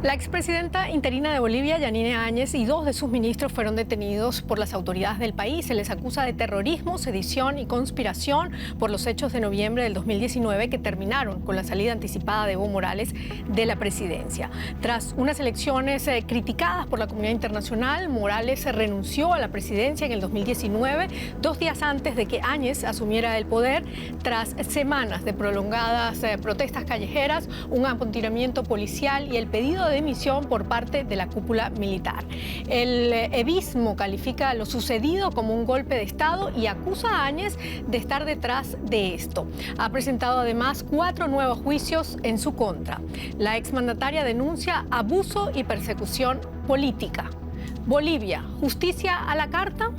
La expresidenta interina de Bolivia, Yanine Áñez, y dos de sus ministros fueron detenidos por las autoridades del país. Se les acusa de terrorismo, sedición y conspiración por los hechos de noviembre del 2019 que terminaron con la salida anticipada de Evo Morales de la presidencia. Tras unas elecciones criticadas por la comunidad internacional, Morales renunció a la presidencia en el 2019, 2 días antes de que Áñez asumiera el poder, tras semanas de prolongadas protestas callejeras, un amotinamiento policial y el pedido de dimisión por parte de la cúpula militar. El evismo califica lo sucedido como un golpe de Estado y acusa a Áñez de estar detrás de esto. Ha presentado además 4 nuevos juicios en su contra. La exmandataria denuncia abuso y persecución política. Bolivia, ¿justicia a la carta?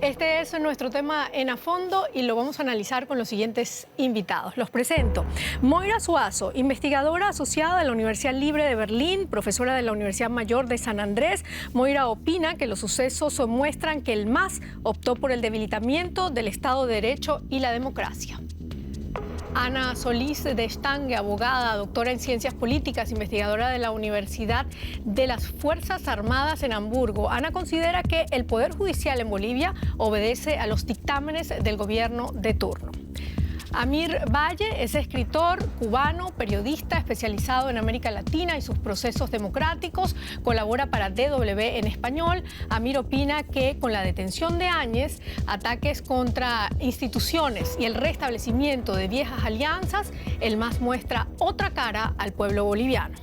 Este es nuestro tema en A Fondo y lo vamos a analizar con los siguientes invitados. Los presento. Moira Suazo, investigadora asociada de la Universidad Libre de Berlín, profesora de la Universidad Mayor de San Andrés. Moira opina que los sucesos muestran que el MAS optó por el debilitamiento del Estado de Derecho y la democracia. Ana Solís de Estangue, abogada, doctora en Ciencias Políticas, investigadora de la Universidad de las Fuerzas Armadas en Hamburgo. Ana considera que el Poder Judicial en Bolivia obedece a los dictámenes del gobierno de turno. Amir Valle es escritor cubano, periodista especializado en América Latina y sus procesos democráticos. Colabora para DW en español. Amir opina que con la detención de Áñez, ataques contra instituciones y el restablecimiento de viejas alianzas, el MAS muestra otra cara al pueblo boliviano.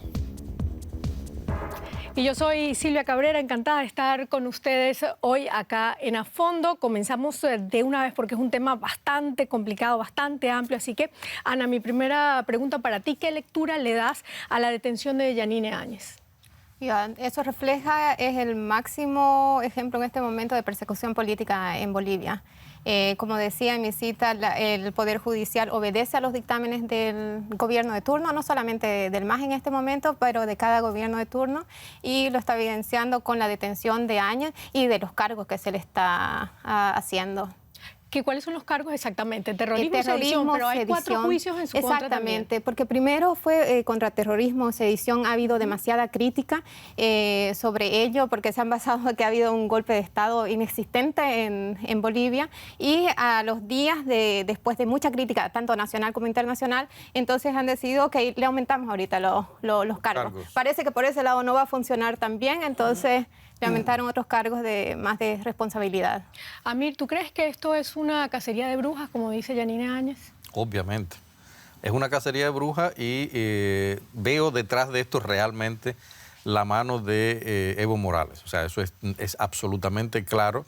Y yo soy Silvia Cabrera, encantada de estar con ustedes hoy acá en A Fondo. Comenzamos de una vez porque es un tema bastante complicado, bastante amplio. Así que, Ana, mi primera pregunta para ti, ¿qué lectura le das a la detención de Yanine Áñez? Eso refleja, es el máximo ejemplo en este momento de persecución política en Bolivia. Como decía en mi cita, el Poder Judicial obedece a los dictámenes del gobierno de turno, no solamente del MAS en este momento, pero de cada gobierno de turno, y lo está evidenciando con la detención de Áñez y de los cargos que se le está haciendo. ¿Cuáles son los cargos exactamente? Terrorismo y sedición, pero hay 4 juicios en su contra también. Exactamente, porque primero fue contra terrorismo, sedición. Ha habido demasiada crítica sobre ello, porque se han basado en que ha habido un golpe de Estado inexistente en Bolivia, y a los días después de mucha crítica, tanto nacional como internacional, entonces han decidido que le aumentamos ahorita los cargos. Parece que por ese lado no va a funcionar tan bien, entonces le aumentaron otros cargos más de responsabilidad. Amir, ¿tú crees que esto es una cacería de brujas, como dice Yanine Áñez? Obviamente. Es una cacería de brujas y veo detrás de esto realmente la mano de Evo Morales. O sea, eso es absolutamente claro.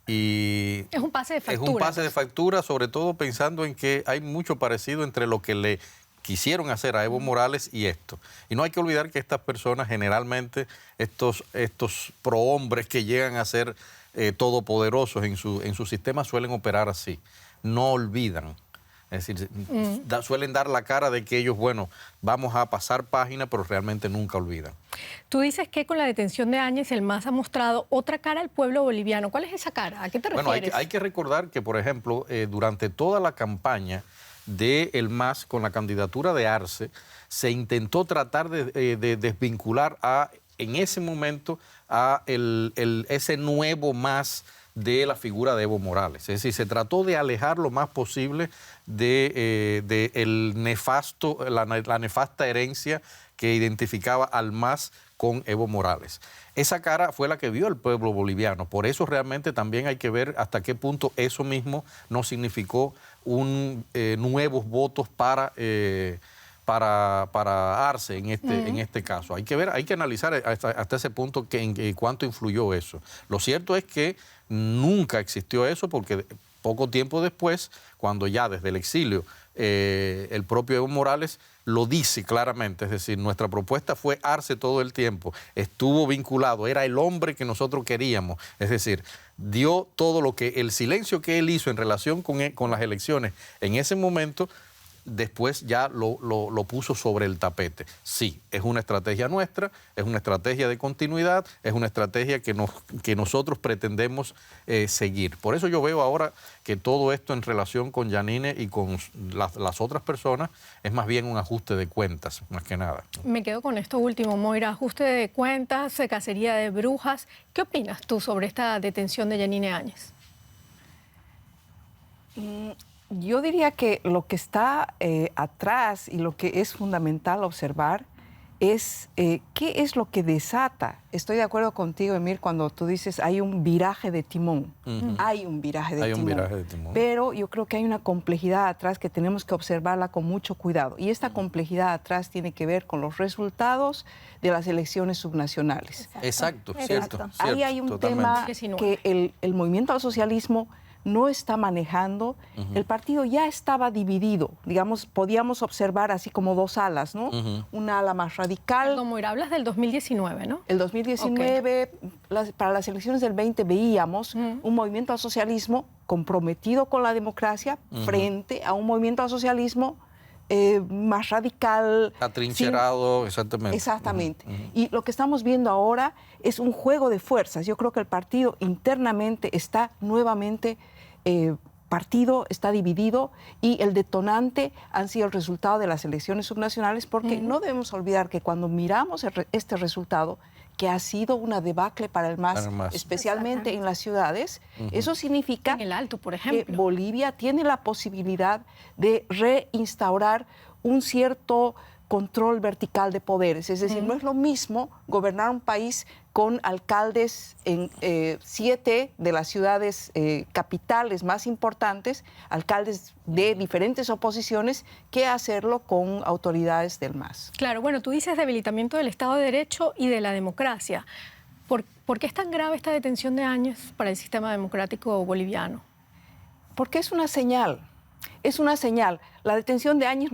Y es un pase de factura. Es un pase de factura, sobre todo pensando en que hay mucho parecido entre lo que le quisieron hacer a Evo Morales y esto. Y no hay que olvidar que estas personas, generalmente, estos prohombres que llegan a ser todopoderosos en su sistema, suelen operar así. No olvidan. Es decir, suelen dar la cara de que ellos, bueno, vamos a pasar página, pero realmente nunca olvidan. Tú dices que con la detención de Áñez, el MAS ha mostrado otra cara al pueblo boliviano. ¿Cuál es esa cara? ¿A qué te refieres? Bueno, hay que recordar que, por ejemplo, durante toda la campaña del MAS con la candidatura de Arce, se intentó tratar de desvincular en ese momento a ese nuevo MAS de la figura de Evo Morales. Es decir, se trató de alejar lo más posible de la nefasta herencia que identificaba al MAS con Evo Morales. Esa cara fue la que vio el pueblo boliviano. Por eso realmente también hay que ver hasta qué punto eso mismo no significó nuevos votos para Arce en este caso. Hay que ver, hay que analizar hasta ese punto en cuánto influyó eso. Lo cierto es que nunca existió eso, porque poco tiempo después, cuando ya desde el exilio el propio Evo Morales lo dice claramente, es decir, nuestra propuesta fue Arce todo el tiempo, estuvo vinculado, era el hombre que nosotros queríamos, es decir, dio todo el silencio que él hizo en relación con las elecciones en ese momento, después ya lo puso sobre el tapete. Sí, es una estrategia nuestra, es una estrategia de continuidad, es una estrategia que nosotros pretendemos seguir. Por eso yo veo ahora que todo esto en relación con Yanine y con las otras personas es más bien un ajuste de cuentas, más que nada. Me quedo con esto último, Moira, ajuste de cuentas, cacería de brujas. ¿Qué opinas tú sobre esta detención de Yanine Áñez? Yo diría que lo que está atrás y lo que es fundamental observar es qué es lo que desata. Estoy de acuerdo contigo, Emir, cuando tú dices hay un viraje de timón. Hay un viraje de timón. Pero yo creo que hay una complejidad atrás que tenemos que observarla con mucho cuidado. Y esta complejidad atrás tiene que ver con los resultados de las elecciones subnacionales. Exacto, cierto. Ahí hay un tema que el movimiento al socialismo no está manejando. El partido ya estaba dividido, digamos, podíamos observar así como dos alas, ¿no? Una ala más radical. Como hablas del 2019, ¿no? El 2019, para las elecciones del 20 veíamos un movimiento al socialismo comprometido con la democracia frente a un movimiento al socialismo más radical. Atrincherado, exactamente. Exactamente. Y lo que estamos viendo ahora es un juego de fuerzas. Yo creo que el partido internamente está nuevamente partido, está dividido, y el detonante han sido el resultado de las elecciones subnacionales, porque no debemos olvidar que cuando miramos este resultado, que ha sido una debacle para el MAS, especialmente en las ciudades, eso significa en el Alto, por ejemplo, que Bolivia tiene la posibilidad de reinstaurar un cierto control vertical de poderes. Es decir, no es lo mismo gobernar un país con alcaldes en 7 de las ciudades capitales más importantes, alcaldes de diferentes oposiciones, que hacerlo con autoridades del MAS. Claro, bueno, tú dices debilitamiento del Estado de Derecho y de la democracia. ¿Por qué es tan grave esta detención de Áñez para el sistema democrático boliviano? Porque es una señal. Es una señal. La detención de Áñez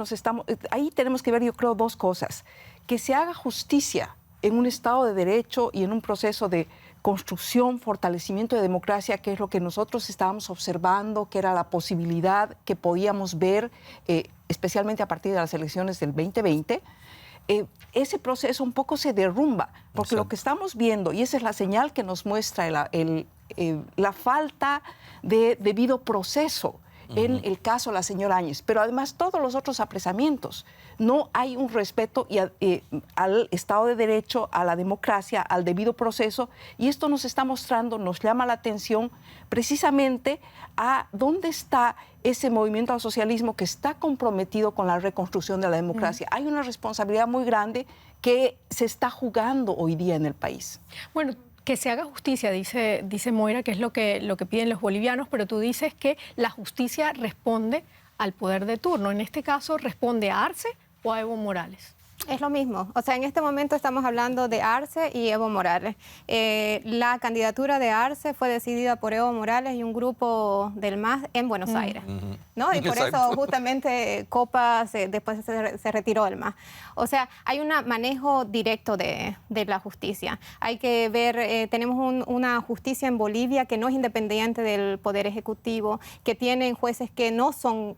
ahí tenemos que ver, yo creo, dos cosas. Que se haga justicia en un Estado de Derecho y en un proceso de construcción, fortalecimiento de democracia, que es lo que nosotros estábamos observando, que era la posibilidad que podíamos ver, especialmente a partir de las elecciones del 2020. Ese proceso un poco se derrumba, porque lo que estamos viendo, y esa es la señal que nos muestra la falta de debido proceso en el caso de la señora Áñez, pero además todos los otros apresamientos. No hay un respeto al Estado de Derecho, a la democracia, al debido proceso, y esto nos está mostrando, nos llama la atención precisamente a dónde está ese movimiento al socialismo que está comprometido con la reconstrucción de la democracia. Hay una responsabilidad muy grande que se está jugando hoy día en el país. Bueno, que se haga justicia, dice Moira, que es lo que piden los bolivianos, pero tú dices que la justicia responde al poder de turno. En este caso, ¿responde a Arce o a Evo Morales? Es lo mismo. O sea, en este momento estamos hablando de Arce y Evo Morales. La candidatura de Arce fue decidida por Evo Morales y un grupo del MAS en Buenos Aires, ¿no? Y por eso justamente Copa después se retiró del MAS. O sea, hay un manejo directo de la justicia. Hay que ver, tenemos una justicia en Bolivia que no es independiente del Poder Ejecutivo, que tienen jueces que no son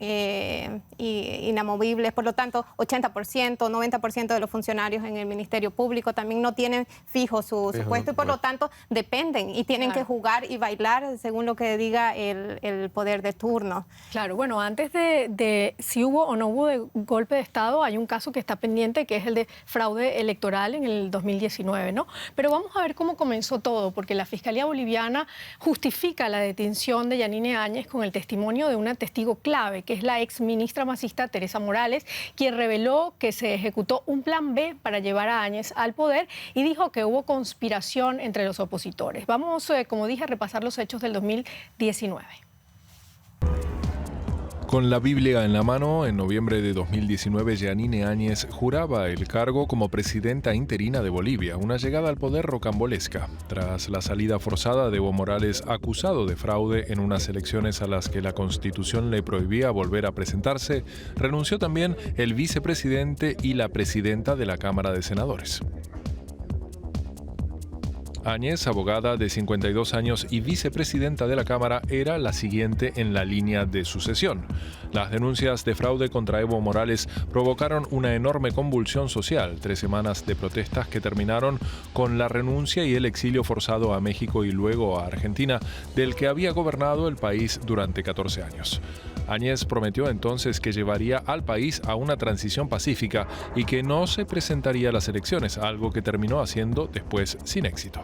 inamovibles, por lo tanto, 80%, 90% de los funcionarios en el Ministerio Público también no tienen fijo su puesto, y por lo tanto dependen y tienen que jugar y bailar según lo que diga el poder de turno. Claro, bueno, antes de si hubo o no hubo golpe de Estado, hay un caso que está pendiente, que es el de fraude electoral en el 2019, ¿no? Pero vamos a ver cómo comenzó todo, porque la Fiscalía Boliviana justifica la detención de Yanine Áñez con el testimonio de una testigo clave, que es la ex ministra masista Teresa Morales, quien reveló que se ejecutó un plan B para llevar a Áñez al poder y dijo que hubo conspiración entre los opositores. Vamos, como dije, a repasar los hechos del 2019. Con la Biblia en la mano, en noviembre de 2019, Yanine Áñez juraba el cargo como presidenta interina de Bolivia, una llegada al poder rocambolesca. Tras la salida forzada de Evo Morales, acusado de fraude en unas elecciones a las que la Constitución le prohibía volver a presentarse, renunció también el vicepresidente y la presidenta de la Cámara de Senadores. Áñez, abogada de 52 años y vicepresidenta de la Cámara, era la siguiente en la línea de sucesión. Las denuncias de fraude contra Evo Morales provocaron una enorme convulsión social, 3 semanas de protestas que terminaron con la renuncia y el exilio forzado a México y luego a Argentina, del que había gobernado el país durante 14 años. Áñez prometió entonces que llevaría al país a una transición pacífica y que no se presentaría a las elecciones, algo que terminó haciendo después sin éxito.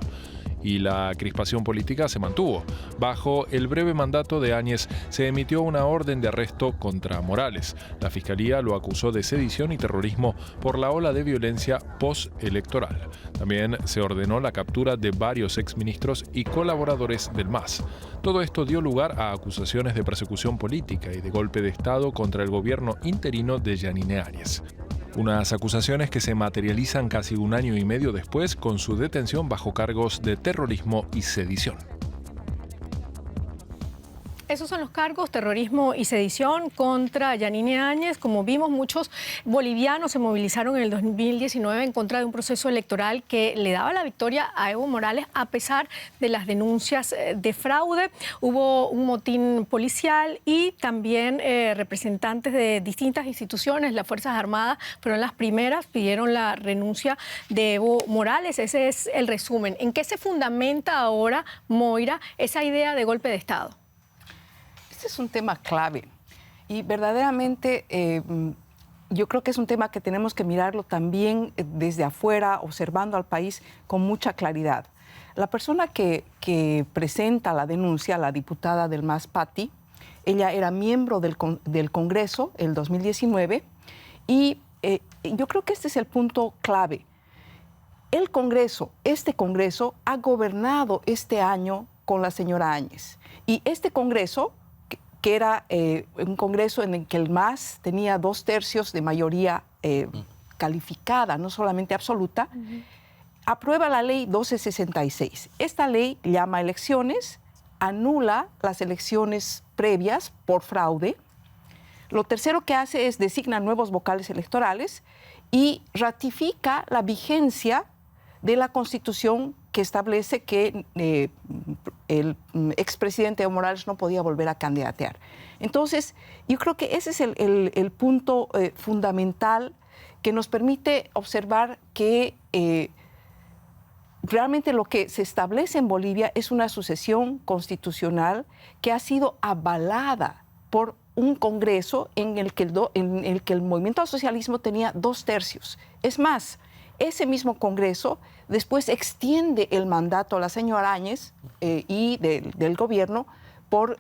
Y la crispación política se mantuvo. Bajo el breve mandato de Áñez se emitió una orden de arresto contra Morales. La Fiscalía lo acusó de sedición y terrorismo por la ola de violencia postelectoral. También se ordenó la captura de varios exministros y colaboradores del MAS. Todo esto dio lugar a acusaciones de persecución política y de golpe de Estado contra el gobierno interino de Yanine Áñez. Unas acusaciones que se materializan casi un año y medio después con su detención bajo cargos de terrorismo y sedición. Esos son los cargos, terrorismo y sedición contra Yanine Áñez. Como vimos, muchos bolivianos se movilizaron en el 2019 en contra de un proceso electoral que le daba la victoria a Evo Morales a pesar de las denuncias de fraude. Hubo un motín policial y también representantes de distintas instituciones, las Fuerzas Armadas fueron las primeras, pidieron la renuncia de Evo Morales. Ese es el resumen. ¿En qué se fundamenta ahora, Moira, esa idea de golpe de Estado? Este es un tema clave y verdaderamente yo creo que es un tema que tenemos que mirarlo también desde afuera, observando al país con mucha claridad. La persona que presenta la denuncia, la diputada del MAS, Patti, ella era miembro del Congreso el 2019 y yo creo que este es el punto clave. El Congreso, este Congreso, ha gobernado este año con la señora Áñez y este Congreso, que era un Congreso en el que el MAS tenía 2/3 de mayoría calificada, no solamente absoluta, aprueba la ley 1266. Esta ley llama a elecciones, anula las elecciones previas por fraude. Lo tercero que hace es designar nuevos vocales electorales y ratifica la vigencia de la Constitución que establece que el expresidente Evo Morales no podía volver a candidatear. Entonces, yo creo que ese es el punto fundamental que nos permite observar que realmente lo que se establece en Bolivia es una sucesión constitucional que ha sido avalada por un Congreso en el que el movimiento al socialismo tenía 2/3. Es más, ese mismo Congreso después extiende el mandato a la señora Áñez y del gobierno por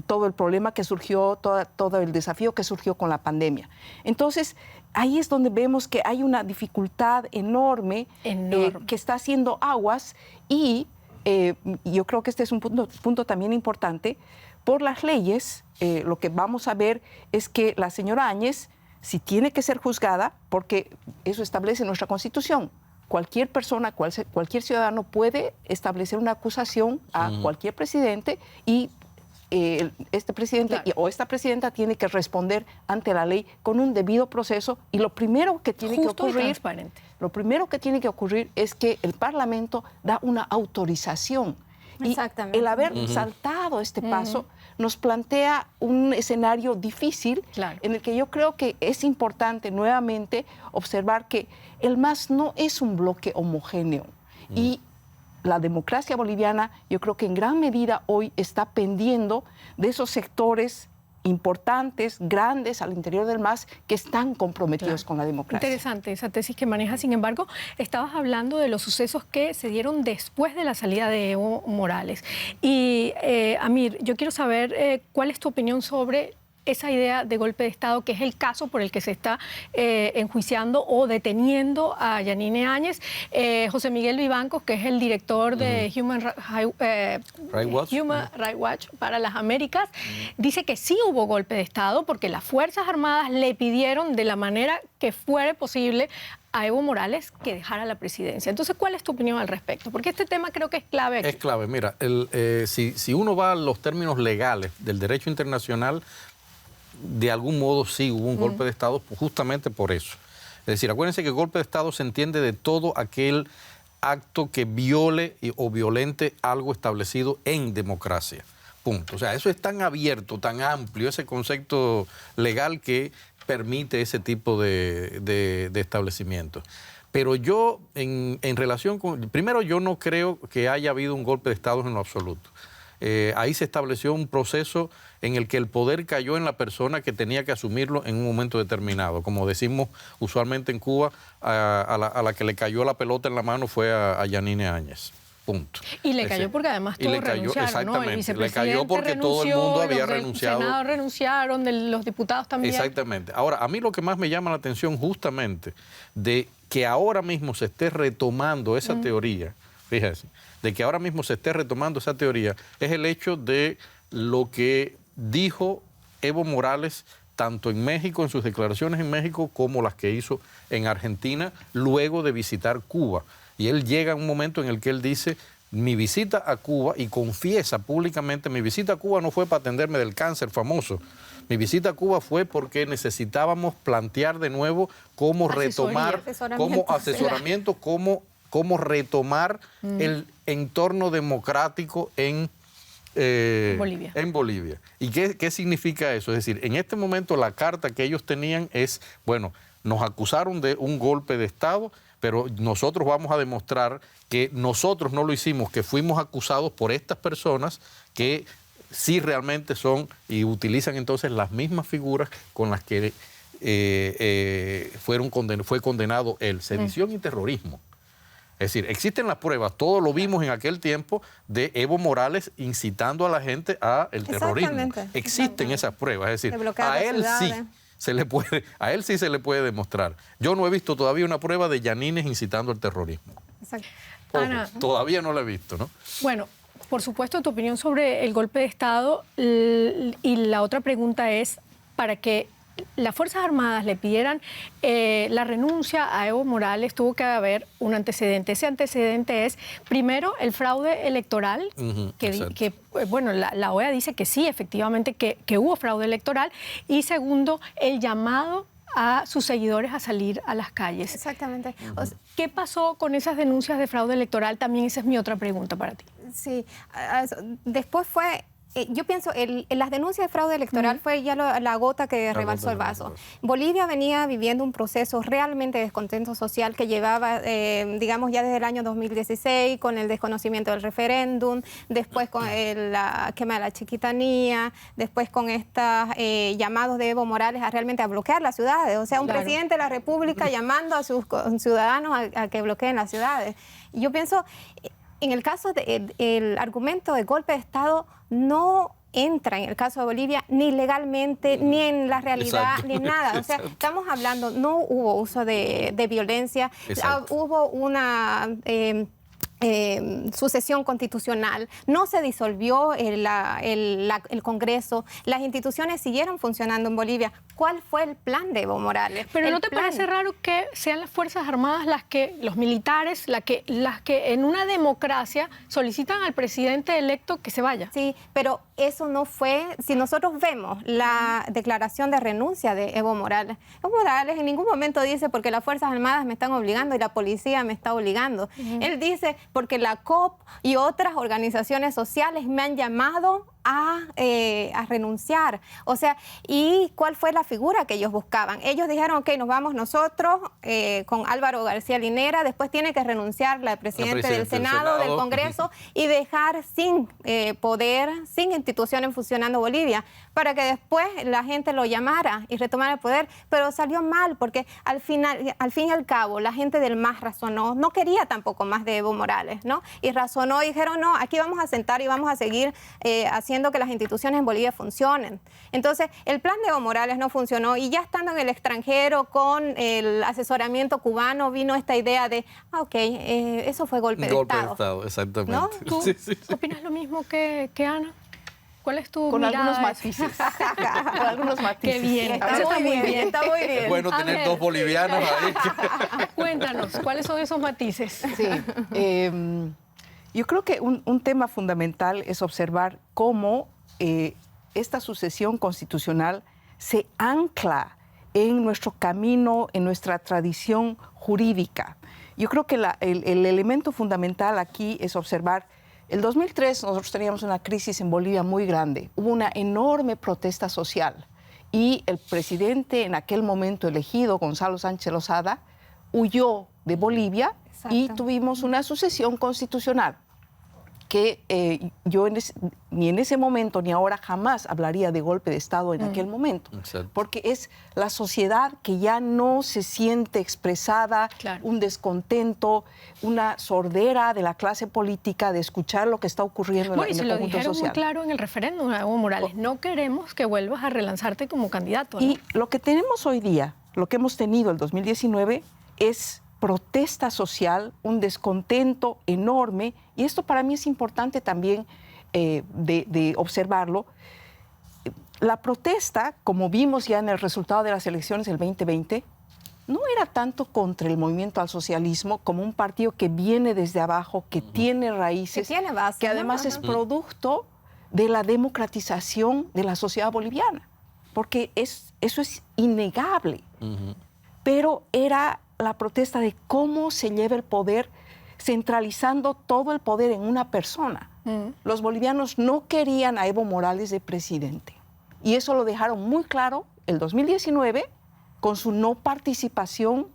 todo el problema que surgió, todo el desafío que surgió con la pandemia. Entonces, ahí es donde vemos que hay una dificultad enorme. Que está haciendo aguas y yo creo que este es un punto también importante. Por las leyes, lo que vamos a ver es que la señora Áñez, si tiene que ser juzgada, porque eso establece nuestra Constitución, cualquier persona, cualquier ciudadano puede establecer una acusación a cualquier presidente y este presidente o esta presidenta tiene que responder ante la ley con un debido proceso y lo primero que tiene que ocurrir, lo primero que tiene que ocurrir es que el Parlamento da una autorización. Y el haber saltado este paso nos plantea un escenario difícil en el que yo creo que es importante nuevamente observar que el MAS no es un bloque homogéneo y la democracia boliviana yo creo que en gran medida hoy está pendiendo de esos sectores importantes, grandes al interior del MAS que están comprometidos con la democracia. Interesante esa tesis que maneja. Sin embargo, estabas hablando de los sucesos que se dieron después de la salida de Evo Morales. Y, Amir, yo quiero saber cuál es tu opinión sobre esa idea de golpe de Estado, que es el caso por el que se está enjuiciando o deteniendo a Yanine Áñez. José Miguel Vivancos, que es el director de Human Rights Watch para las Américas, dice que sí hubo golpe de Estado porque las Fuerzas Armadas le pidieron de la manera que fuera posible a Evo Morales que dejara la presidencia. Entonces, ¿cuál es tu opinión al respecto? Porque este tema creo que es clave aquí. Es clave. Mira, si uno va a los términos legales del derecho internacional, de algún modo sí hubo un golpe de Estado justamente por eso. Es decir, acuérdense que el golpe de Estado se entiende de todo aquel acto que viole o violente algo establecido en democracia. Punto. O sea, eso es tan abierto, tan amplio, ese concepto legal que permite ese tipo de establecimientos. Pero yo, en relación con... Primero, yo no creo que haya habido un golpe de Estado en lo absoluto. Ahí se estableció un proceso en el que el poder cayó en la persona que tenía que asumirlo en un momento determinado. Como decimos usualmente en Cuba, a la que le cayó la pelota en la mano fue a Yanine Áñez. Punto. Y le cayó porque además todos renunciaron, exactamente, ¿no? El vicepresidente le cayó porque todo el mundo había renunciado. Los senadores renunciaron, los diputados también. Exactamente. Ahora, a mí lo que más me llama la atención justamente de que ahora mismo se esté retomando esa teoría, fíjense, de que ahora mismo se esté retomando esa teoría, es el hecho de lo que dijo Evo Morales tanto en México, en sus declaraciones en México, como las que hizo en Argentina luego de visitar Cuba. Y él llega a un momento en el que él dice, mi visita a Cuba, y confiesa públicamente, mi visita a Cuba no fue para atenderme del cáncer famoso. Mi visita a Cuba fue porque necesitábamos plantear de nuevo cómo retomar, cómo asesoramiento, cómo retomar el entorno democrático en Bolivia. ¿Y qué significa eso? Es decir, en este momento la carta que ellos tenían es, bueno, nos acusaron de un golpe de Estado, pero nosotros vamos a demostrar que nosotros no lo hicimos, que fuimos acusados por estas personas que sí realmente son y utilizan entonces las mismas figuras con las que fue condenado él, sedición y terrorismo. Es decir, existen las pruebas, todos lo vimos en aquel tiempo de Evo Morales incitando a la gente al terrorismo. Existen esas pruebas, es decir, a él sí se le puede demostrar. Yo no he visto todavía una prueba de Yanines incitando al terrorismo. Ojo, Ana, todavía no la he visto, ¿no? Bueno, por supuesto, tu opinión sobre el golpe de Estado, y la otra pregunta es, para que las Fuerzas Armadas le pidieran la renuncia a Evo Morales, tuvo que haber un antecedente. Ese antecedente es, primero, el fraude electoral, bueno, la OEA dice que sí, efectivamente, que hubo fraude electoral, y segundo, el llamado a sus seguidores a salir a las calles. Exactamente. ¿Qué pasó con esas denuncias de fraude electoral? También esa es mi otra pregunta para ti. Sí, después fue... Yo pienso, las denuncias de fraude electoral fue ya la gota que rebalsó el vaso. Bolivia venía viviendo un proceso realmente de descontento social que llevaba, digamos, ya desde el año 2016, con el desconocimiento del referéndum, después con la quema de la Chiquitanía, después con estos llamados de Evo Morales a realmente bloquear las ciudades. O sea, un presidente de la República llamando a sus ciudadanos a que bloqueen las ciudades. Y yo pienso... En el caso del argumento de golpe de Estado no entra en el caso de Bolivia ni legalmente, ni en la realidad, ni nada. O sea, estamos hablando, no hubo uso de violencia, hubo una... sucesión constitucional, no se disolvió el Congreso, las instituciones siguieron funcionando en Bolivia. ¿Cuál fue el plan de Evo Morales? Pero ¿no te parece raro que sean las Fuerzas Armadas los militares, las que en una democracia solicitan al presidente electo que se vaya? Sí, pero eso no fue... Si nosotros vemos la declaración de renuncia de Evo Morales en ningún momento dice porque las Fuerzas Armadas me están obligando y la policía me está obligando. Él dice porque la COP y otras organizaciones sociales me han llamado a renunciar. O sea, ¿y cuál fue la figura que ellos buscaban? Ellos dijeron, ok, nos vamos nosotros con Álvaro García Linera, después tiene que renunciar la presidenta del Senado, del Congreso, y dejar sin poder, sin instituciones funcionando Bolivia, para que después la gente lo llamara y retomara el poder. Pero salió mal, porque al fin y al cabo, la gente del MAS razonó, no quería tampoco más de Evo Morales, ¿no? Y razonó y dijeron, no, aquí vamos a sentar y vamos a seguir haciendo que las instituciones en Bolivia funcionen. Entonces, el plan de Evo Morales no funcionó y ya estando en el extranjero con el asesoramiento cubano vino esta idea de, eso fue golpe de Estado. Golpe de Estado, exactamente. ¿No? ¿Tú opinas lo mismo que Ana? ¿Cuál es tu Con mirada? Algunos matices. Con algunos matices. Qué bien. Está muy bien, está muy bien. Es bueno tener dos bolivianos ahí. Cuéntanos, ¿cuáles son esos matices? Sí. Yo creo que un tema fundamental es observar cómo esta sucesión constitucional se ancla en nuestro camino, en nuestra tradición jurídica. Yo creo que el elemento fundamental aquí es observar, el 2003 nosotros teníamos una crisis en Bolivia muy grande, hubo una enorme protesta social y el presidente en aquel momento elegido, Gonzalo Sánchez Lozada, huyó de Bolivia. Exacto. Y tuvimos una sucesión constitucional que yo ni en ese momento ni ahora jamás hablaría de golpe de Estado en aquel momento. Exacto. Porque es la sociedad que ya no se siente expresada, claro, un descontento, una sordera de la clase política de escuchar lo que está ocurriendo en el conjunto social. Y se lo dijeron muy claro en el referéndum a Evo Morales, no queremos que vuelvas a relanzarte como candidato, ¿no? Y lo que tenemos hoy día, lo que hemos tenido el 2019 es protesta social, un descontento enorme, y esto para mí es importante también de observarlo. La protesta, como vimos ya en el resultado de las elecciones del 2020, no era tanto contra el movimiento al socialismo como un partido que viene desde abajo, que tiene raíces, que tiene base, que además es producto de la democratización de la sociedad boliviana, porque eso es innegable. Pero era la protesta de cómo se lleva el poder, centralizando todo el poder en una persona. Los bolivianos no querían a Evo Morales de presidente. Y eso lo dejaron muy claro el 2019 con su no participación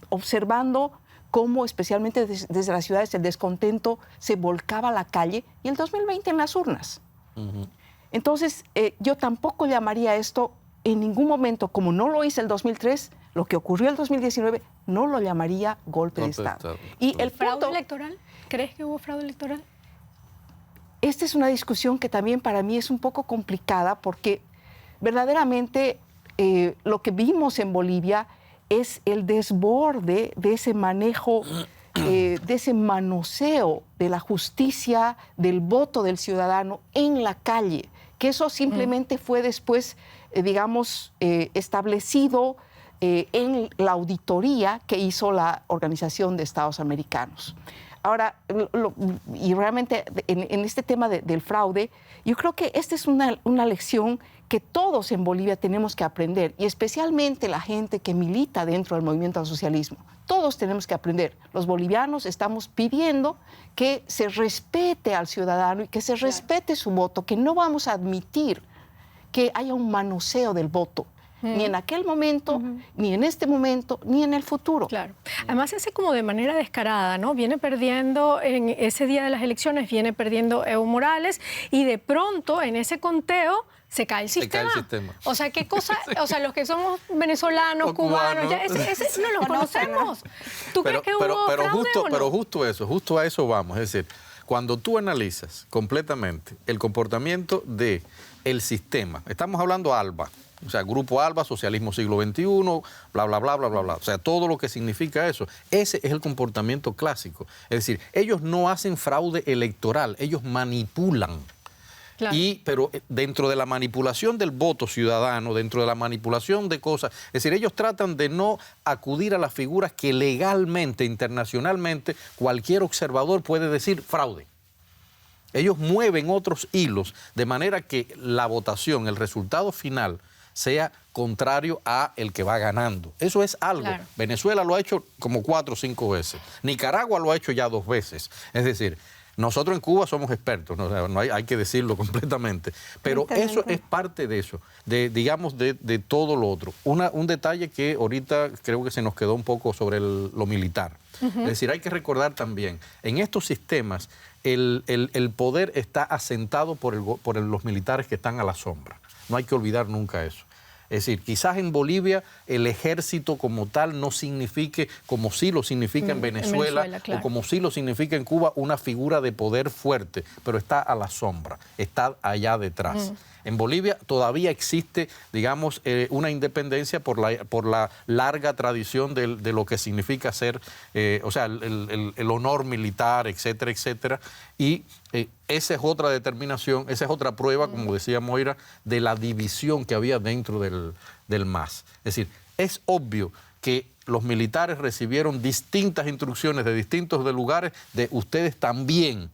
observando cómo, especialmente desde las ciudades, el descontento se volcaba a la calle, y el 2020 en las urnas. Entonces, yo tampoco llamaría esto en ningún momento, como no lo hice el 2003, lo que ocurrió el 2019, no lo llamaría golpe de Estado. ¿Y el fraude electoral? ¿Crees que hubo fraude electoral? Esta es una discusión que también para mí es un poco complicada, porque verdaderamente lo que vimos en Bolivia es el desborde de ese manejo, de ese manoseo de la justicia, del voto del ciudadano en la calle, que eso simplemente fue después, digamos, establecido en la auditoría que hizo la Organización de Estados Americanos. Ahora, y realmente en este tema del fraude, yo creo que esta es una lección que todos en Bolivia tenemos que aprender, y especialmente la gente que milita dentro del movimiento al socialismo. Todos tenemos que aprender. Los bolivianos estamos pidiendo que se respete al ciudadano y que se respete su voto, que no vamos a admitir que haya un manoseo del voto, ni en aquel momento, ni en este momento, ni en el futuro. Claro. Además se hace como de manera descarada, ¿no? Viene perdiendo, en ese día de las elecciones, viene perdiendo Evo Morales, y de pronto en ese conteo se cae el sistema. O sea, ¿qué cosa? O sea, los que somos venezolanos, cubanos, ya, ese no los conocemos. ¿Tú crees que hubo fraude o no? Pero justo a eso vamos. Es decir, cuando tú analizas completamente el comportamiento del sistema, estamos hablando ALBA, o sea, Grupo ALBA, Socialismo Siglo XXI, bla, bla, bla, bla, bla, bla. O sea, todo lo que significa eso. Ese es el comportamiento clásico. Es decir, ellos no hacen fraude electoral, ellos manipulan. Claro. Pero dentro de la manipulación del voto ciudadano, dentro de la manipulación de cosas, es decir, ellos tratan de no acudir a las figuras que legalmente, internacionalmente, cualquier observador puede decir fraude. Ellos mueven otros hilos de manera que la votación, el resultado final, sea contrario a el que va ganando. Eso es algo. Claro. Venezuela lo ha hecho como 4 o 5 veces. Nicaragua lo ha hecho ya 2 veces. Es decir, nosotros en Cuba somos expertos, no hay que decirlo completamente, pero eso es parte de eso, digamos, de todo lo otro. Un detalle que ahorita creo que se nos quedó un poco sobre lo militar. Es decir, hay que recordar también, en estos sistemas, el poder está asentado por los militares que están a la sombra. No hay que olvidar nunca eso. Es decir, quizás en Bolivia el ejército como tal no signifique, como sí lo significa en Venezuela, claro, o como sí lo significa en Cuba, una figura de poder fuerte, pero está a la sombra, está allá detrás. En Bolivia todavía existe, digamos, una independencia por la larga tradición de lo que significa ser, o sea, el honor militar, etcétera, etcétera. Y esa es otra determinación, esa es otra prueba, como decía Moira, de la división que había dentro del MAS. Es decir, es obvio que los militares recibieron distintas instrucciones de distintos lugares, de ustedes también.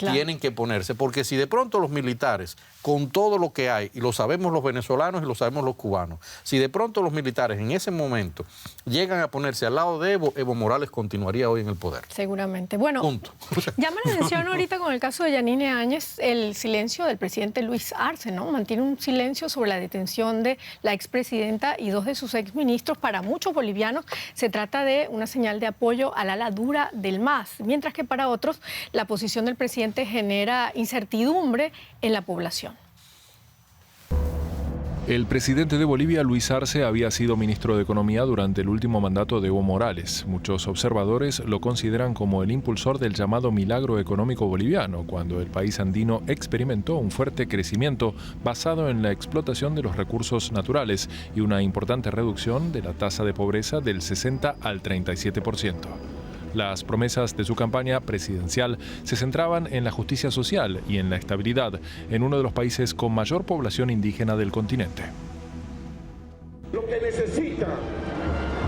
Claro. Tienen que ponerse, porque si de pronto los militares, con todo lo que hay, y lo sabemos los venezolanos y lo sabemos los cubanos, si de pronto los militares en ese momento llegan a ponerse al lado de Evo Morales continuaría hoy en el poder. Seguramente. Bueno, Punto. llama la atención ahorita con el caso de Yanine Áñez el silencio del presidente Luis Arce, ¿no? Mantiene un silencio sobre la detención de la expresidenta y dos de sus exministros. Para muchos bolivianos se trata de una señal de apoyo al ala dura del MAS, mientras que para otros la posición del presidente genera incertidumbre en la población. El presidente de Bolivia, Luis Arce, había sido ministro de Economía durante el último mandato de Evo Morales. Muchos observadores lo consideran como el impulsor del llamado milagro económico boliviano, cuando el país andino experimentó un fuerte crecimiento basado en la explotación de los recursos naturales y una importante reducción de la tasa de pobreza del 60 al 37%. Las promesas de su campaña presidencial se centraban en la justicia social y en la estabilidad en uno de los países con mayor población indígena del continente. Lo que necesita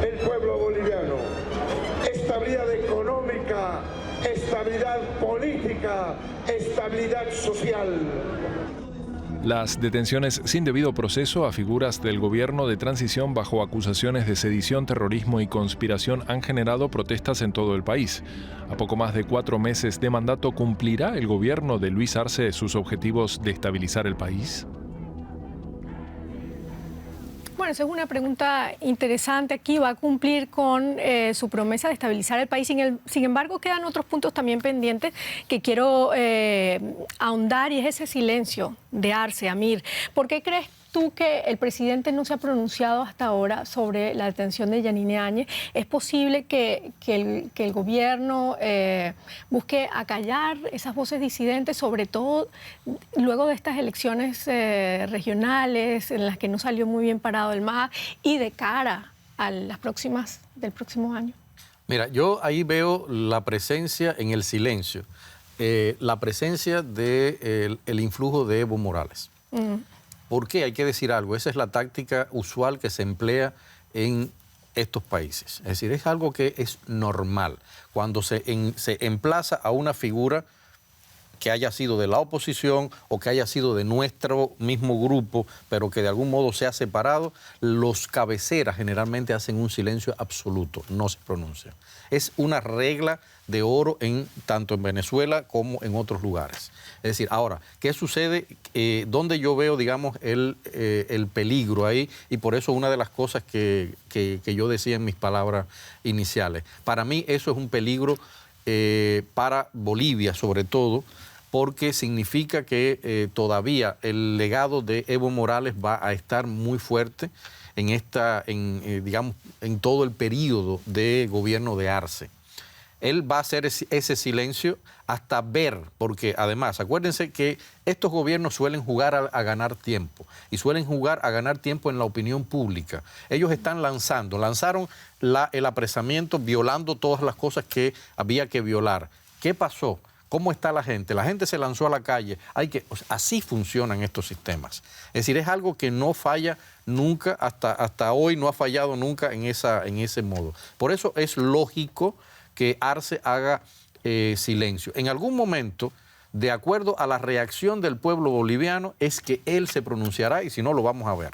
el pueblo boliviano: estabilidad económica, estabilidad política, estabilidad social. Las detenciones sin debido proceso a figuras del gobierno de transición bajo acusaciones de sedición, terrorismo y conspiración han generado protestas en todo el país. A poco más de 4 meses de mandato, ¿cumplirá el gobierno de Luis Arce sus objetivos de estabilizar el país? Bueno, esa es una pregunta interesante. Aquí va a cumplir con su promesa de estabilizar el país. Sin embargo, quedan otros puntos también pendientes que quiero ahondar, y es ese silencio de Arce, Amir. ¿Por qué crees tú que el presidente no se ha pronunciado hasta ahora sobre la detención de Yanine Áñez? ¿Es posible que el gobierno busque acallar esas voces disidentes, sobre todo luego de estas elecciones regionales en las que no salió muy bien parado el MAS y de cara a las próximas del próximo año? Mira, yo ahí veo la presencia en el silencio, la presencia del influjo de Evo Morales. ¿Por qué? Hay que decir algo. Esa es la táctica usual que se emplea en estos países. Es decir, es algo que es normal. Cuando se emplaza a una figura que haya sido de la oposición o que haya sido de nuestro mismo grupo, pero que de algún modo se ha separado, los cabeceras generalmente hacen un silencio absoluto, no se pronuncian. Es una regla de oro tanto en Venezuela como en otros lugares. Es decir, ahora, ¿qué sucede? ¿Dónde yo veo, digamos, el peligro ahí? Y por eso una de las cosas que yo decía en mis palabras iniciales. Para mí eso es un peligro para Bolivia, sobre todo, porque significa que todavía el legado de Evo Morales va a estar muy fuerte digamos, en todo el periodo de gobierno de Arce. Él va a hacer ese silencio hasta ver, porque además, acuérdense que estos gobiernos suelen jugar a ganar tiempo, y suelen jugar a ganar tiempo en la opinión pública. Ellos están lanzaron el apresamiento violando todas las cosas que había que violar. ¿Qué pasó? ¿Cómo está la gente? La gente se lanzó a la calle. Así funcionan estos sistemas. Es decir, es algo que no falla nunca, hasta hoy no ha fallado nunca en ese modo. Por eso es lógico que Arce haga silencio. En algún momento, de acuerdo a la reacción del pueblo boliviano, es que él se pronunciará, y si no, lo vamos a ver.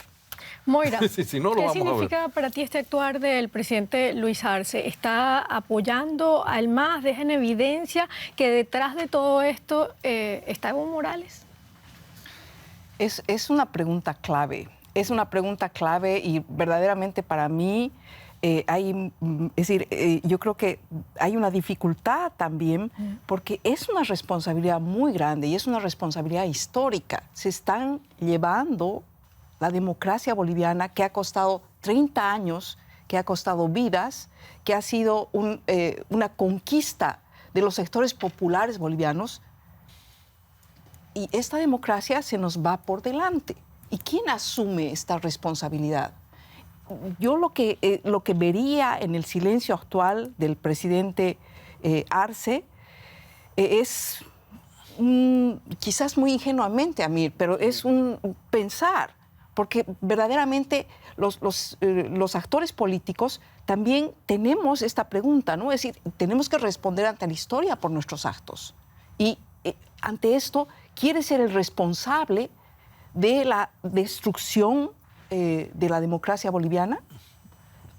Moira, si no, ¿qué significa para ti este actuar del presidente Luis Arce? ¿Está apoyando al MAS? ¿Deja en evidencia que detrás de todo esto está Evo Morales? Es una pregunta clave. Es una pregunta clave, y verdaderamente para mí yo creo que hay una dificultad también, porque es una responsabilidad muy grande y es una responsabilidad histórica. Se están llevando la democracia boliviana, que ha costado 30 años, que ha costado vidas, que ha sido una conquista de los sectores populares bolivianos, y esta democracia se nos va por delante. ¿Y quién asume esta responsabilidad? Yo lo que vería en el silencio actual del presidente Arce es, quizás muy ingenuamente, Amir, pero es un pensar, porque verdaderamente los actores políticos también tenemos esta pregunta, ¿no? Es decir, tenemos que responder ante la historia por nuestros actos. Y ante esto quiere ser el responsable de la destrucción de la democracia boliviana,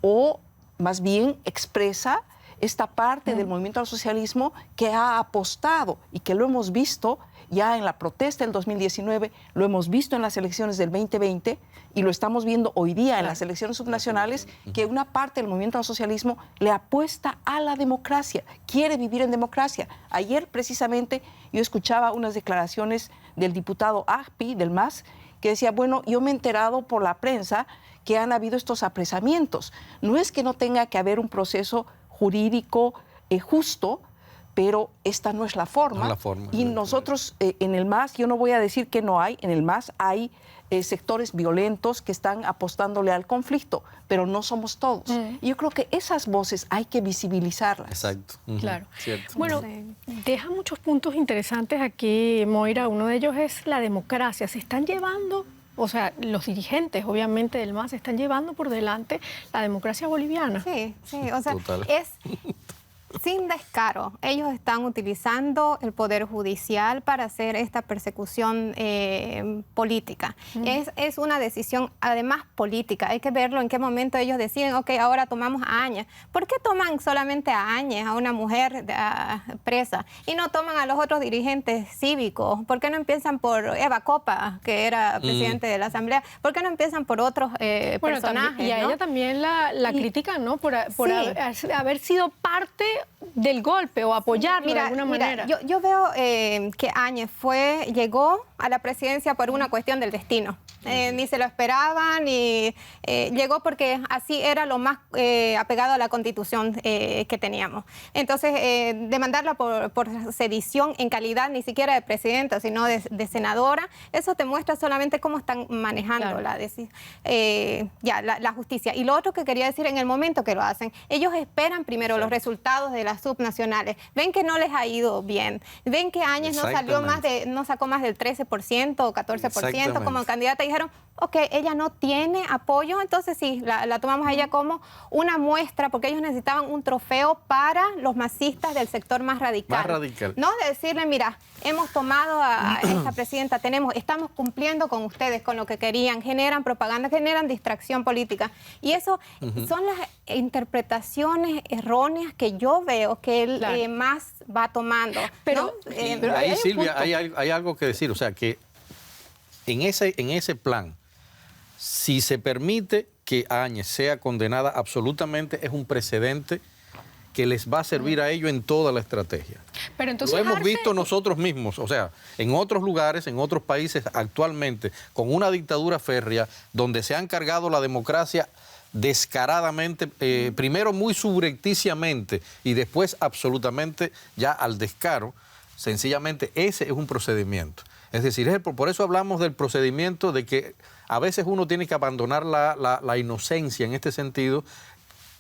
o más bien expresa esta parte del movimiento al socialismo que ha apostado y que lo hemos visto ya en la protesta del 2019, lo hemos visto en las elecciones del 2020 y lo estamos viendo hoy día en las elecciones subnacionales, que una parte del movimiento al socialismo le apuesta a la democracia, quiere vivir en democracia. Ayer precisamente yo escuchaba unas declaraciones del diputado Agpi, del MAS, que decía, bueno, yo me he enterado por la prensa que han habido estos apresamientos. No es que no tenga que haber un proceso jurídico justo, pero esta no es la forma. No es la forma. Y nosotros en el MAS, yo no voy a decir que no hay, en el MAS hay sectores violentos que están apostándole al conflicto, pero no somos todos. Y yo creo que esas voces hay que visibilizarlas. Exacto. Claro. Cierto. Bueno, deja muchos puntos interesantes aquí, Moira. Uno de ellos es la democracia. Se están llevando, o sea, los dirigentes, obviamente, del MAS, están llevando por delante la democracia boliviana. Sí, o sea, Total. es sin descaro. Ellos están utilizando el Poder Judicial para hacer esta persecución política. Es una decisión, además, política. Hay que verlo en qué momento ellos deciden, ok, ahora tomamos a Áñez. ¿Por qué toman solamente a Áñez, a una mujer presa, y no toman a los otros dirigentes cívicos? ¿Por qué no empiezan por Eva Copa, que era presidente de la Asamblea? ¿Por qué no empiezan por otros personajes? También, y a ella también la critican, ¿no? Por haber sido parte del golpe o apoyarlo de alguna manera. Yo veo que Áñez llegó a la presidencia por una cuestión del destino. Ni se lo esperaban, ni llegó porque así era lo más apegado a la Constitución que teníamos. Entonces, demandarla por sedición en calidad ni siquiera de presidenta, sino de senadora, eso te muestra solamente cómo están manejando la justicia. Y lo otro que quería decir, en el momento que lo hacen, ellos esperan primero los resultados de las subnacionales. Ven que no les ha ido bien. Ven que Áñez no sacó más del 13% o 14% como candidata. Dijeron, ok, ella no tiene apoyo, entonces sí, la tomamos a ella como una muestra, porque ellos necesitaban un trofeo para los masistas del sector más radical. Más radical. No de decirle, mira, hemos tomado a esta presidenta, estamos cumpliendo con ustedes, con lo que querían, generan propaganda, generan distracción política. Y eso son las interpretaciones erróneas que yo veo que él más va tomando. Pero ahí, Silvia, hay algo que decir, o sea, que en ese plan, si se permite que Áñez sea condenada, absolutamente es un precedente que les va a servir a ellos en toda la estrategia. Pero entonces, lo hemos visto nosotros mismos, o sea, en otros lugares, en otros países actualmente, con una dictadura férrea, donde se han cargado la democracia descaradamente, primero muy subrepticiamente y después absolutamente ya al descaro. Sencillamente ese es un procedimiento. Es decir, por eso hablamos del procedimiento, de que a veces uno tiene que abandonar la inocencia en este sentido.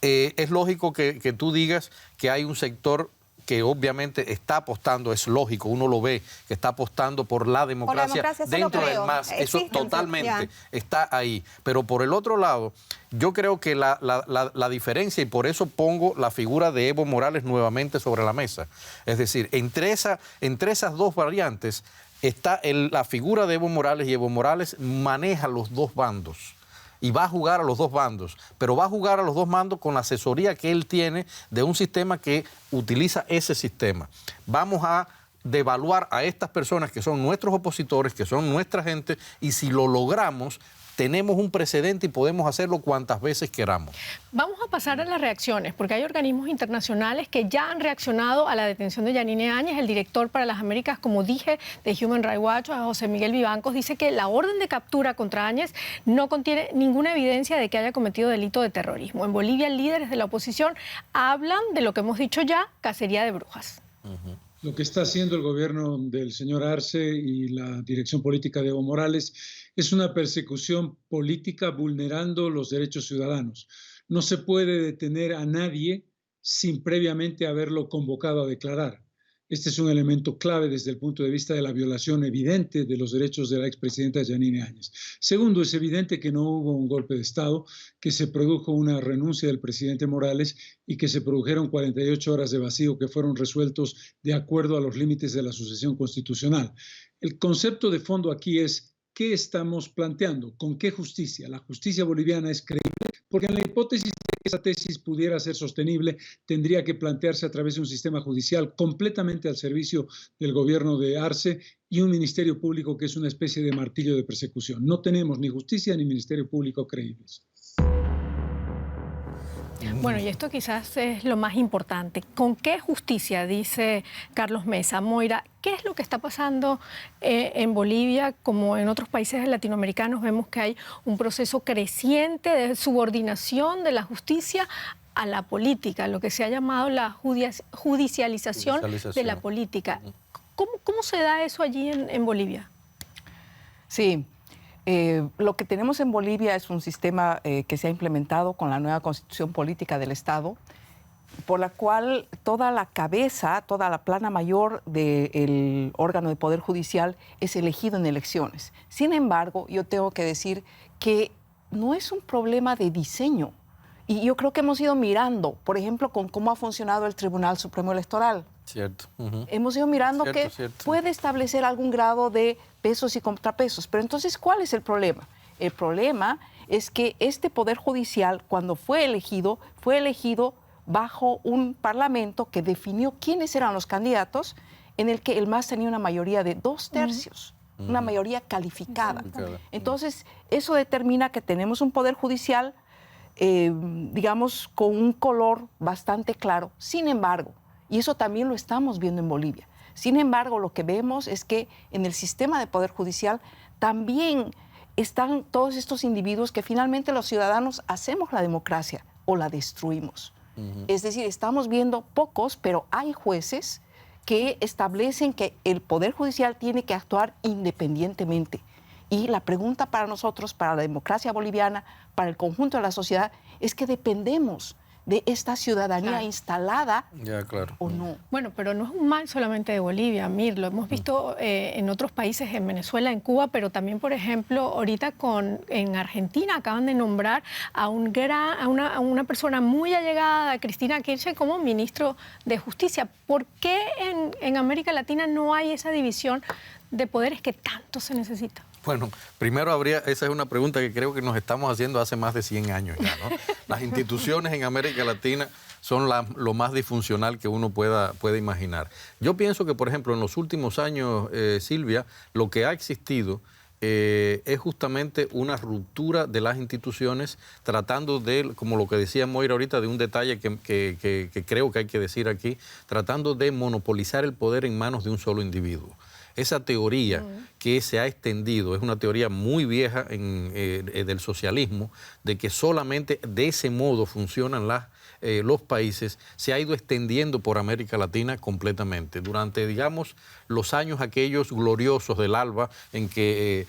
Es lógico que tú digas que hay un sector que obviamente está apostando, es lógico, uno lo ve, que está apostando por la democracia dentro del MAS. Eso totalmente está ahí. Pero por el otro lado, yo creo que la diferencia, y por eso pongo la figura de Evo Morales nuevamente sobre la mesa, es decir, entre esas dos variantes está la figura de Evo Morales, y Evo Morales maneja los dos bandos. Y va a jugar a los dos bandos, pero va a jugar a los dos bandos con la asesoría que él tiene de un sistema que utiliza ese sistema. Vamos a devaluar a estas personas que son nuestros opositores, que son nuestra gente, y si lo logramos, tenemos un precedente y podemos hacerlo cuantas veces queramos. Vamos a pasar a las reacciones, porque hay organismos internacionales que ya han reaccionado a la detención de Yanine Áñez. El director para las Américas, como dije, de Human Rights Watch, José Miguel Vivancos, dice que la orden de captura contra Áñez no contiene ninguna evidencia de que haya cometido delito de terrorismo. En Bolivia, líderes de la oposición hablan de lo que hemos dicho ya, cacería de brujas. Lo que está haciendo el gobierno del señor Arce y la dirección política de Evo Morales es una persecución política vulnerando los derechos ciudadanos. No se puede detener a nadie sin previamente haberlo convocado a declarar. Este es un elemento clave desde el punto de vista de la violación evidente de los derechos de la expresidenta Yanine Áñez. Segundo, es evidente que no hubo un golpe de Estado, que se produjo una renuncia del presidente Morales y que se produjeron 48 horas de vacío que fueron resueltos de acuerdo a los límites de la sucesión constitucional. El concepto de fondo aquí es: ¿qué estamos planteando? ¿Con qué justicia? La justicia boliviana es creíble, porque en la hipótesis de que esa tesis pudiera ser sostenible, tendría que plantearse a través de un sistema judicial completamente al servicio del gobierno de Arce y un ministerio público que es una especie de martillo de persecución. No tenemos ni justicia ni ministerio público creíbles. Bueno, y esto quizás es lo más importante. ¿Con qué justicia, dice Carlos Mesa? Moira, ¿qué es lo que está pasando en Bolivia? Como en otros países latinoamericanos vemos que hay un proceso creciente de subordinación de la justicia a la política, lo que se ha llamado la judicialización de la política. ¿Cómo se da eso allí en Bolivia? Sí. Lo que tenemos en Bolivia es un sistema que se ha implementado con la nueva constitución política del Estado, por la cual toda la cabeza, toda la plana mayor del órgano de poder judicial es elegido en elecciones. Sin embargo, yo tengo que decir que no es un problema de diseño. Y yo creo que hemos ido mirando, por ejemplo, con cómo ha funcionado el Tribunal Supremo Electoral. Cierto. Hemos ido mirando que puede establecer algún grado de pesos y contrapesos. Pero entonces, ¿cuál es el problema? El problema es que este Poder Judicial, cuando fue elegido bajo un parlamento que definió quiénes eran los candidatos, en el que el MAS tenía una mayoría de 2/3, una mayoría calificada. Entonces, eso determina que tenemos un Poder Judicial, digamos, con un color bastante claro. Sin embargo, y eso también lo estamos viendo en Bolivia. Sin embargo, lo que vemos es que en el sistema de poder judicial también están todos estos individuos que finalmente los ciudadanos hacemos la democracia o la destruimos. Es decir, estamos viendo pocos, pero hay jueces que establecen que el poder judicial tiene que actuar independientemente. Y la pregunta para nosotros, para la democracia boliviana, para el conjunto de la sociedad, es que dependemos de esta ciudadanía instalada o no. Bueno, pero no es un mal solamente de Bolivia, Mir, lo hemos visto en otros países, en Venezuela, en Cuba, pero también, por ejemplo, ahorita en Argentina acaban de nombrar a una persona muy allegada a Cristina Kirchner como ministro de Justicia. ¿Por qué en América Latina no hay esa división de poderes que tanto se necesita? Bueno, primero esa es una pregunta que creo que nos estamos haciendo hace más de 100 años ya, ¿no? Las instituciones en América Latina son lo más disfuncional que uno pueda imaginar. Yo pienso que, por ejemplo, en los últimos años, Silvia, lo que ha existido es justamente una ruptura de las instituciones, tratando de, como lo que decía Moira ahorita, de un detalle que creo que hay que decir aquí, tratando de monopolizar el poder en manos de un solo individuo. Esa teoría que se ha extendido, es una teoría muy vieja del socialismo, de que solamente de ese modo funcionan los países, se ha ido extendiendo por América Latina completamente. Durante, digamos, los años aquellos gloriosos del ALBA, en que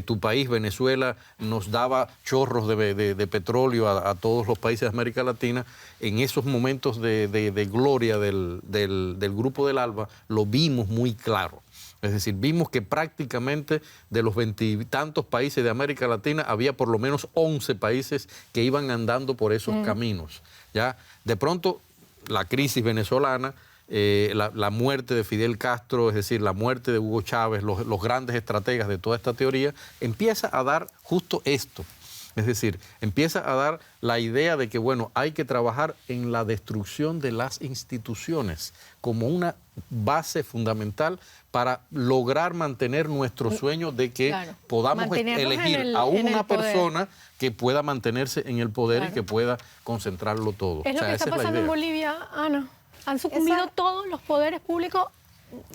tu país, Venezuela, nos daba chorros de petróleo a todos los países de América Latina, en esos momentos de gloria del grupo del ALBA, lo vimos muy claro. Es decir, vimos que prácticamente de los 20 y tantos países de América Latina había por lo menos 11 países que iban andando por esos caminos. ¿Ya? De pronto, la crisis venezolana, la muerte de Fidel Castro, es decir, la muerte de Hugo Chávez, los grandes estrategas de toda esta teoría, empieza a dar justo esto. Es decir, empieza a dar la idea de que, bueno, hay que trabajar en la destrucción de las instituciones como una base fundamental para lograr mantener nuestro sueño de que podamos elegir a una persona que pueda mantenerse en el poder y que pueda concentrarlo todo. Es lo que está pasando en Bolivia, Ana. Han sucumbido todos los poderes públicos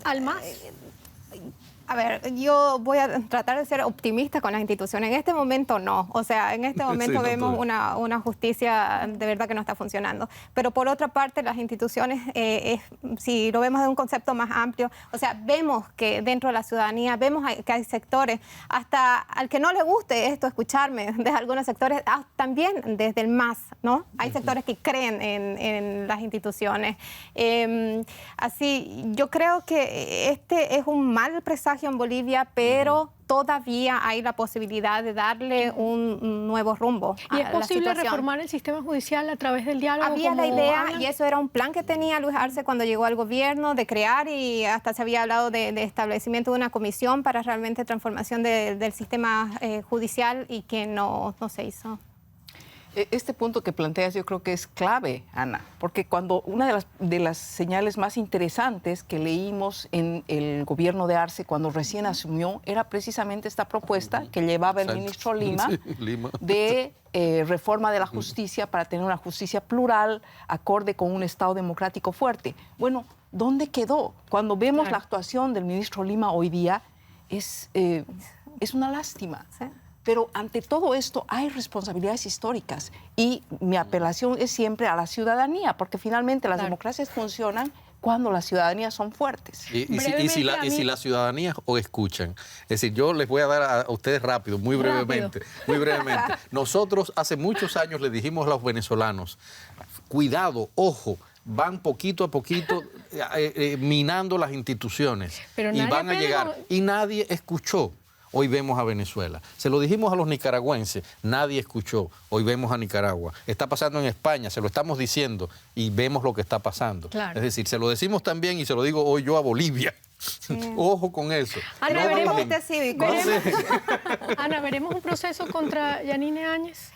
al MAS. A ver, yo voy a tratar de ser optimista con las instituciones. En este momento no. O sea, en este momento vemos una justicia de verdad que no está funcionando. Pero por otra parte, las instituciones, si lo vemos de un concepto más amplio, o sea, vemos que dentro de la ciudadanía, vemos que hay sectores, hasta al que no le guste esto, escucharme, de algunos sectores, también desde el MAS, ¿no? Hay sectores que creen en las instituciones. Así, yo creo que este es un mal presagio en Bolivia, pero todavía hay la posibilidad de darle un nuevo rumbo a la situación. ¿Y es posible reformar el sistema judicial a través del diálogo? Había la idea, y eso era un plan que tenía Luis Arce cuando llegó al gobierno, de crear, y hasta se había hablado de establecimiento de una comisión para realmente transformación del sistema judicial, y que no se hizo. Este punto que planteas yo creo que es clave, Ana, porque cuando una de las señales más interesantes que leímos en el gobierno de Arce cuando recién asumió era precisamente esta propuesta que llevaba el ministro Lima, de reforma de la justicia para tener una justicia plural, acorde con un Estado democrático fuerte. Bueno, ¿dónde quedó? Cuando vemos la actuación del ministro Lima hoy día, es una lástima. Sí. Pero ante todo esto hay responsabilidades históricas, y mi apelación es siempre a la ciudadanía, porque finalmente las democracias funcionan cuando las ciudadanías son fuertes. Y si la ciudadanía os escuchan. Es decir, yo les voy a dar a ustedes rápido, muy brevemente. Nosotros hace muchos años le dijimos a los venezolanos, cuidado, ojo, van poquito a poquito minando las instituciones, y van a llegar. Y nadie escuchó. Hoy vemos a Venezuela. Se lo dijimos a los nicaragüenses, nadie escuchó. Hoy vemos a Nicaragua. Está pasando en España, se lo estamos diciendo, y vemos lo que está pasando. Claro. Es decir, se lo decimos también, y se lo digo hoy yo a Bolivia. Ojo con eso. Ana, ¿veremos un proceso contra Yanine Áñez?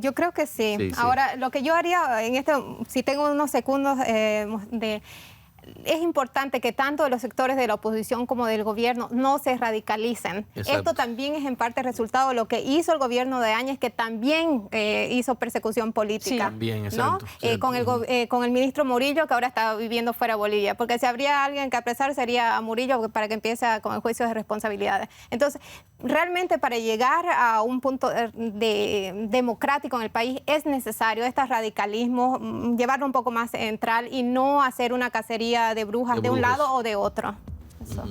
Yo creo que sí. Ahora, lo que yo haría si tengo unos segundos es importante que tanto de los sectores de la oposición como del gobierno no se radicalicen. Exacto. Esto también es en parte resultado de lo que hizo el gobierno de Áñez, que también hizo persecución política. Sí, también, exacto. ¿No? Con el ministro Murillo, que ahora está viviendo fuera de Bolivia. Porque si habría alguien que apresar, sería a Murillo, para que empiece con el juicio de responsabilidades. Entonces, realmente para llegar a un punto democrático en el país es necesario este radicalismo, llevarlo un poco más central y no hacer una cacería de brujas de un lado o de otro. Eso.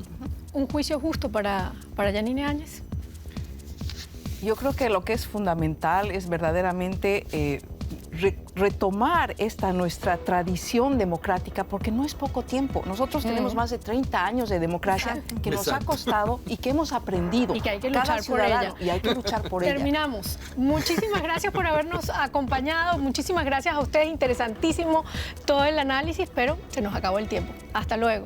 ¿Un juicio justo para Yanine Áñez? Yo creo que lo que es fundamental es verdaderamente retomar nuestra tradición democrática, porque no es poco tiempo. Nosotros tenemos más de 30 años de democracia que nos ha costado y que hemos aprendido. Y que hay que luchar por ella. Y hay que luchar por ella. Terminamos. Muchísimas gracias por habernos acompañado. Muchísimas gracias a ustedes. Interesantísimo todo el análisis, pero se nos acabó el tiempo. Hasta luego.